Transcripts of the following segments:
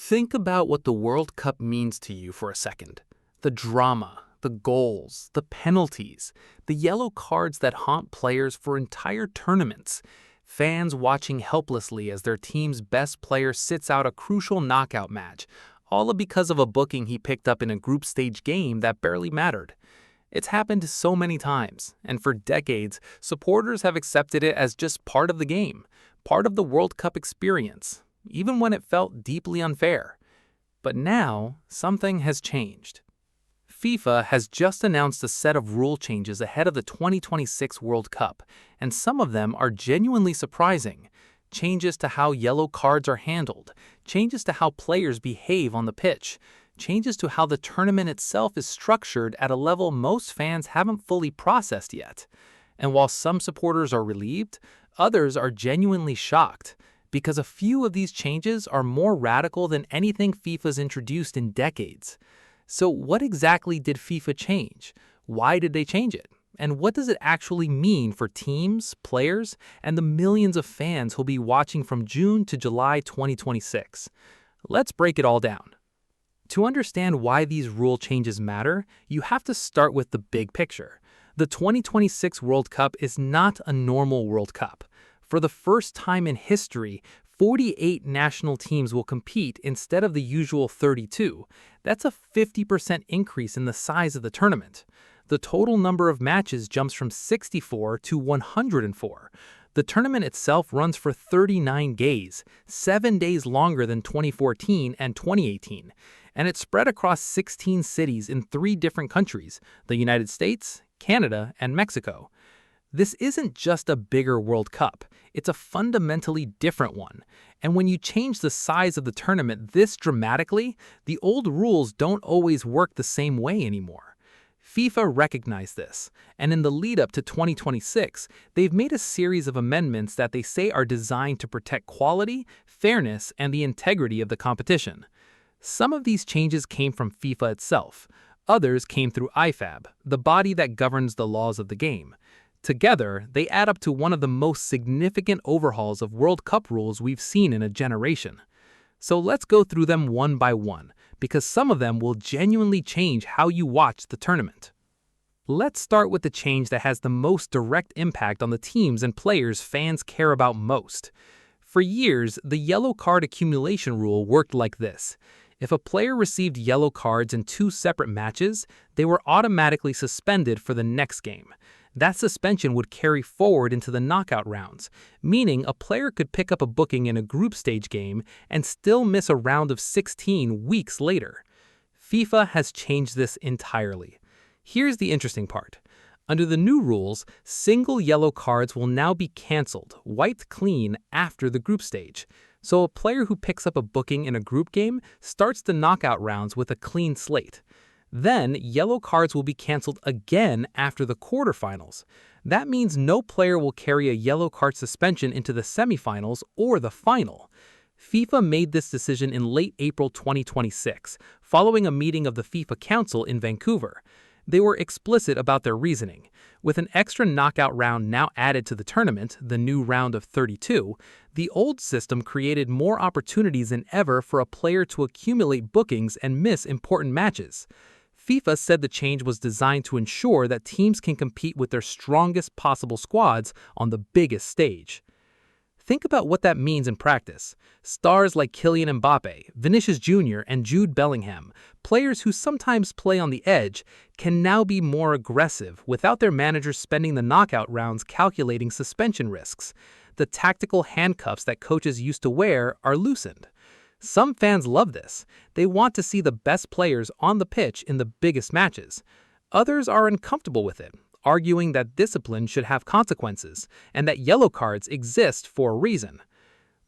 Think about what the World Cup means to you for a second. The drama, the goals, the penalties, the yellow cards that haunt players for entire tournaments, fans watching helplessly as their team's best player sits out a crucial knockout match, all because of a booking he picked up in a group stage game that barely mattered. It's happened so many times, and for decades, supporters have accepted it as just part of the game, part of the World Cup experience, even when it felt deeply unfair. But now, something has changed. FIFA has just announced a set of rule changes ahead of the 2026 World Cup, and some of them are genuinely surprising. Changes to how yellow cards are handled, changes to how players behave on the pitch, changes to how the tournament itself is structured at a level most fans haven't fully processed yet. And while some supporters are relieved, others are genuinely shocked, because a few of these changes are more radical than anything FIFA's introduced in decades. So what exactly did FIFA change? Why did they change it? And what does it actually mean for teams, players, and the millions of fans who'll be watching from June to July 2026? Let's break it all down. To understand why these rule changes matter, you have to start with the big picture. The 2026 World Cup is not a normal World Cup. For the first time in history, 48 national teams will compete instead of the usual 32. That's a 50% increase in the size of the tournament. The total number of matches jumps from 64 to 104. The tournament itself runs for 39 days, 7 days longer than 2014 and 2018, and it's spread across 16 cities in 3 different countries: the United States, Canada, and Mexico. This isn't just a bigger World Cup, it's a fundamentally different one. And when you change the size of the tournament this dramatically, the old rules don't always work the same way anymore. FIFA recognized this, and in the lead-up to 2026, they've made a series of amendments that they say are designed to protect quality, fairness, and the integrity of the competition. Some of these changes came from FIFA itself. Others came through IFAB, the body that governs the laws of the game. Together, they add up to one of the most significant overhauls of World Cup rules we've seen in a generation. So let's go through them one by one, because some of them will genuinely change how you watch the tournament. Let's start with the change that has the most direct impact on the teams and players fans care about most. For years, the yellow card accumulation rule worked like this. If a player received yellow cards in 2 separate matches, they were automatically suspended for the next game. That suspension would carry forward into the knockout rounds, meaning a player could pick up a booking in a group stage game and still miss a round of 16 weeks later. FIFA has changed this entirely. Here's the interesting part. Under the new rules, single yellow cards will now be canceled, wiped clean after the group stage. So a player who picks up a booking in a group game starts the knockout rounds with a clean slate. Then, yellow cards will be canceled again after the quarterfinals. That means no player will carry a yellow card suspension into the semifinals or the final. FIFA made this decision in late April 2026, following a meeting of the FIFA Council in Vancouver. They were explicit about their reasoning. With an extra knockout round now added to the tournament, the new round of 32, the old system created more opportunities than ever for a player to accumulate bookings and miss important matches. FIFA said the change was designed to ensure that teams can compete with their strongest possible squads on the biggest stage. Think about what that means in practice. Stars like Kylian Mbappe, Vinicius Jr., and Jude Bellingham, players who sometimes play on the edge, can now be more aggressive without their managers spending the knockout rounds calculating suspension risks. The tactical handcuffs that coaches used to wear are loosened. Some fans love this. They want to see the best players on the pitch in the biggest matches. Others are uncomfortable with it, arguing that discipline should have consequences and that yellow cards exist for a reason.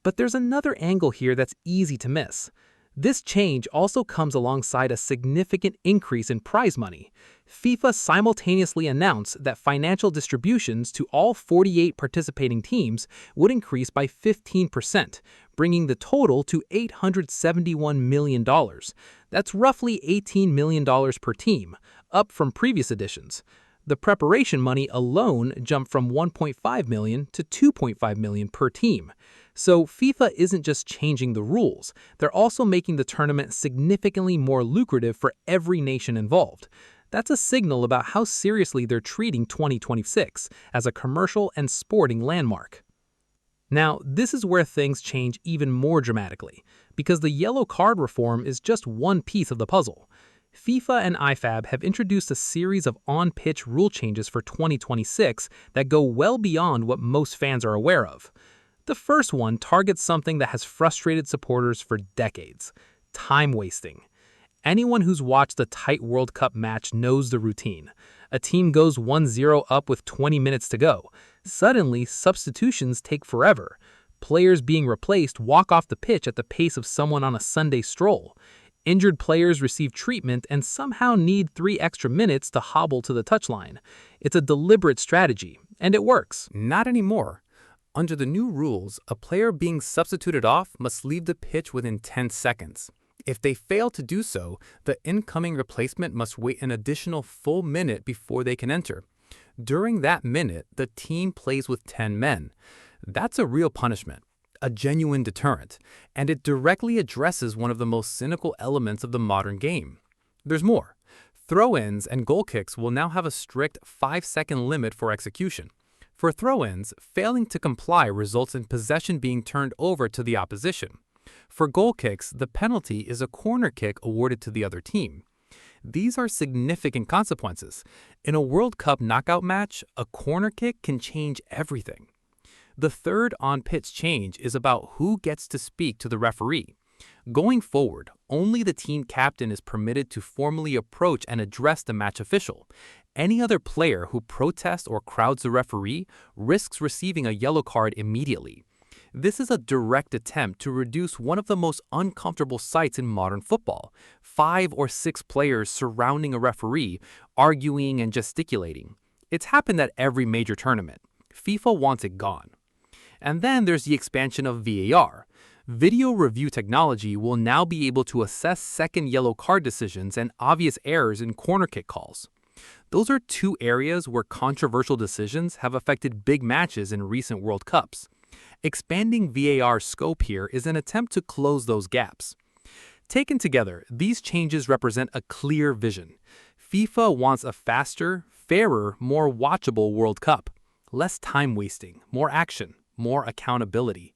But there's another angle here that's easy to miss. This change also comes alongside a significant increase in prize money. FIFA simultaneously announced that financial distributions to all 48 participating teams would increase by 15%, bringing the total to $871 million. That's roughly $18 million per team, up from previous editions. The preparation money alone jumped from $1.5 million to $2.5 million per team. So FIFA isn't just changing the rules, they're also making the tournament significantly more lucrative for every nation involved. That's a signal about how seriously they're treating 2026 as a commercial and sporting landmark. Now, this is where things change even more dramatically, because the yellow card reform is just one piece of the puzzle. FIFA and IFAB have introduced a series of on-pitch rule changes for 2026 that go well beyond what most fans are aware of. The first one targets something that has frustrated supporters for decades: time wasting. Anyone who's watched a tight World Cup match knows the routine. A team goes 1-0 up with 20 minutes to go. Suddenly, substitutions take forever. Players being replaced walk off the pitch at the pace of someone on a Sunday stroll. Injured players receive treatment and somehow need 3 extra minutes to hobble to the touchline. It's a deliberate strategy, and it works. Not anymore. Under the new rules, a player being substituted off must leave the pitch within 10 seconds. If they fail to do so, the incoming replacement must wait an additional full minute before they can enter. During that minute, the team plays with 10 men. That's a real punishment, a genuine deterrent, and it directly addresses one of the most cynical elements of the modern game. There's more. Throw-ins and goal kicks will now have a strict 5-second limit for execution. For throw-ins, failing to comply results in possession being turned over to the opposition. For goal kicks, the penalty is a corner kick awarded to the other team. These are significant consequences. In a World Cup knockout match, a corner kick can change everything. The third on-pitch change is about who gets to speak to the referee. Going forward, only the team captain is permitted to formally approach and address the match official. Any other player who protests or crowds the referee risks receiving a yellow card immediately. This is a direct attempt to reduce one of the most uncomfortable sights in modern football: 5 or 6 players surrounding a referee, arguing and gesticulating. It's happened at every major tournament. FIFA wants it gone. And then there's the expansion of VAR. Video review technology will now be able to assess second yellow card decisions and obvious errors in corner kick calls. Those are 2 areas where controversial decisions have affected big matches in recent World Cups. Expanding VAR's scope here is an attempt to close those gaps. Taken together, these changes represent a clear vision. FIFA wants a faster, fairer, more watchable World Cup. Less time wasting, more action, more accountability.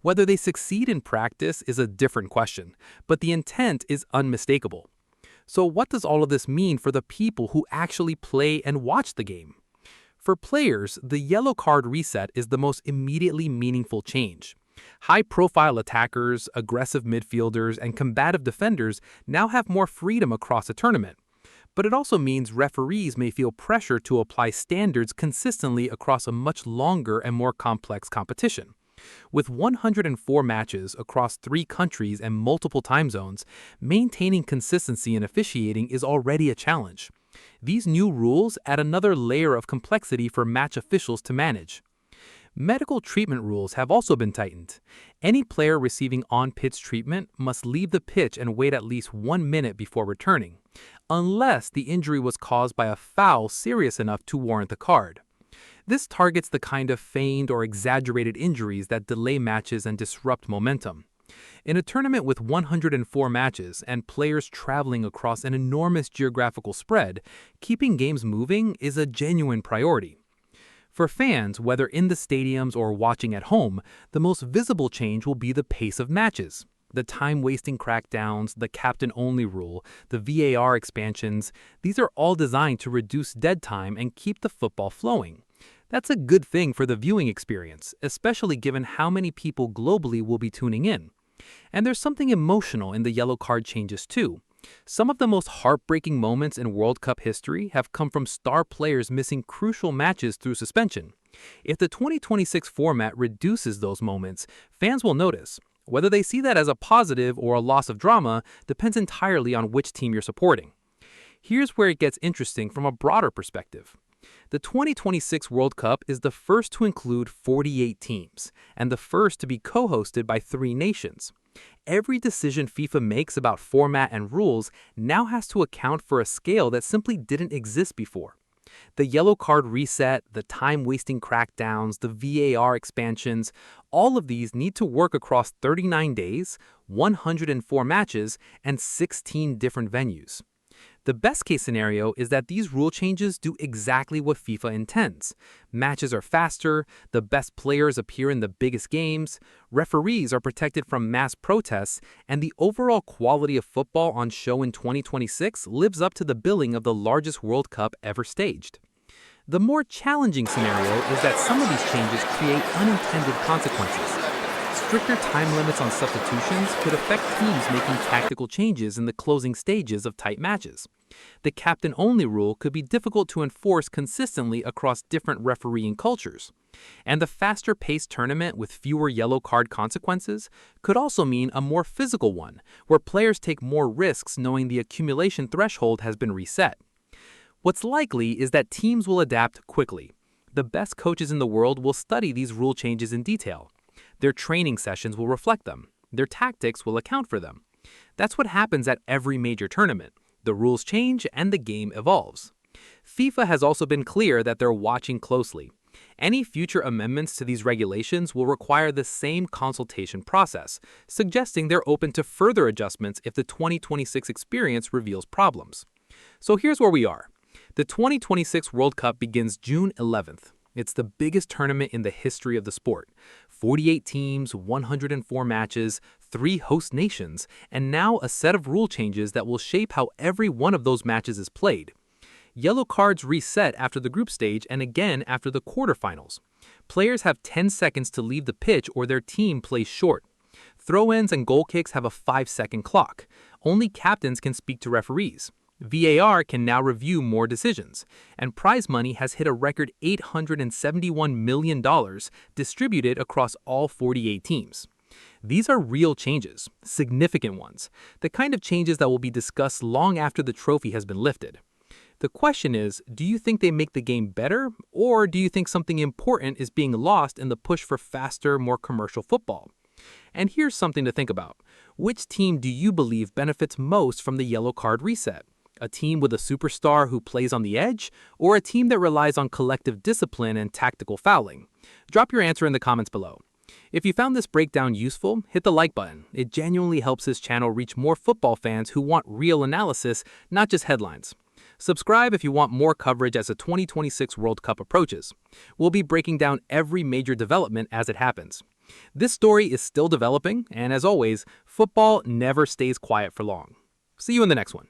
Whether they succeed in practice is a different question, but the intent is unmistakable. So what does all of this mean for the people who actually play and watch the game? For players, the yellow card reset is the most immediately meaningful change. High-profile attackers, aggressive midfielders, and combative defenders now have more freedom across a tournament. But it also means referees may feel pressure to apply standards consistently across a much longer and more complex competition. With 104 matches across 3 countries and multiple time zones, maintaining consistency in officiating is already a challenge. These new rules add another layer of complexity for match officials to manage. Medical treatment rules have also been tightened. Any player receiving on-pitch treatment must leave the pitch and wait at least 1 minute before returning, unless the injury was caused by a foul serious enough to warrant the card. This targets the kind of feigned or exaggerated injuries that delay matches and disrupt momentum. In a tournament with 104 matches and players traveling across an enormous geographical spread, keeping games moving is a genuine priority. For fans, whether in the stadiums or watching at home, the most visible change will be the pace of matches. The time-wasting crackdowns, the captain-only rule, the VAR expansions, these are all designed to reduce dead time and keep the football flowing. That's a good thing for the viewing experience, especially given how many people globally will be tuning in. And there's something emotional in the yellow card changes too. Some of the most heartbreaking moments in World Cup history have come from star players missing crucial matches through suspension. If the 2026 format reduces those moments, fans will notice. Whether they see that as a positive or a loss of drama depends entirely on which team you're supporting. Here's where it gets interesting from a broader perspective. The 2026 World Cup is the first to include 48 teams, and the first to be co-hosted by 3 nations. Every decision FIFA makes about format and rules now has to account for a scale that simply didn't exist before. The yellow card reset, the time-wasting crackdowns, the VAR expansions, all of these need to work across 39 days, 104 matches, and 16 different venues. The best case scenario is that these rule changes do exactly what FIFA intends. Matches are faster, the best players appear in the biggest games, referees are protected from mass protests, and the overall quality of football on show in 2026 lives up to the billing of the largest World Cup ever staged. The more challenging scenario is that some of these changes create unintended consequences. Stricter time limits on substitutions could affect teams making tactical changes in the closing stages of tight matches. The captain-only rule could be difficult to enforce consistently across different refereeing cultures. And the faster-paced tournament with fewer yellow card consequences could also mean a more physical one, where players take more risks knowing the accumulation threshold has been reset. What's likely is that teams will adapt quickly. The best coaches in the world will study these rule changes in detail. Their training sessions will reflect them. Their tactics will account for them. That's what happens at every major tournament. The rules change and the game evolves. FIFA has also been clear that they're watching closely. Any future amendments to these regulations will require the same consultation process, suggesting they're open to further adjustments if the 2026 experience reveals problems. So here's where we are. The 2026 World Cup begins June 11th. It's the biggest tournament in the history of the sport. 48 teams, 104 matches, 3 host nations, and now a set of rule changes that will shape how every one of those matches is played. Yellow cards reset after the group stage and again after the quarterfinals. Players have 10 seconds to leave the pitch or their team plays short. Throw-ins and goal kicks have a 5-second clock. Only captains can speak to referees. VAR can now review more decisions, and prize money has hit a record $871 million distributed across all 48 teams. These are real changes, significant ones, the kind of changes that will be discussed long after the trophy has been lifted. The question is, do you think they make the game better, or do you think something important is being lost in the push for faster, more commercial football? And here's something to think about. Which team do you believe benefits most from the yellow card reset? A team with a superstar who plays on the edge, or a team that relies on collective discipline and tactical fouling? Drop your answer in the comments below. If you found this breakdown useful, hit the like button. It genuinely helps this channel reach more football fans who want real analysis, not just headlines. Subscribe if you want more coverage as the 2026 World Cup approaches. We'll be breaking down every major development as it happens. This story is still developing, and as always, football never stays quiet for long. See you in the next one.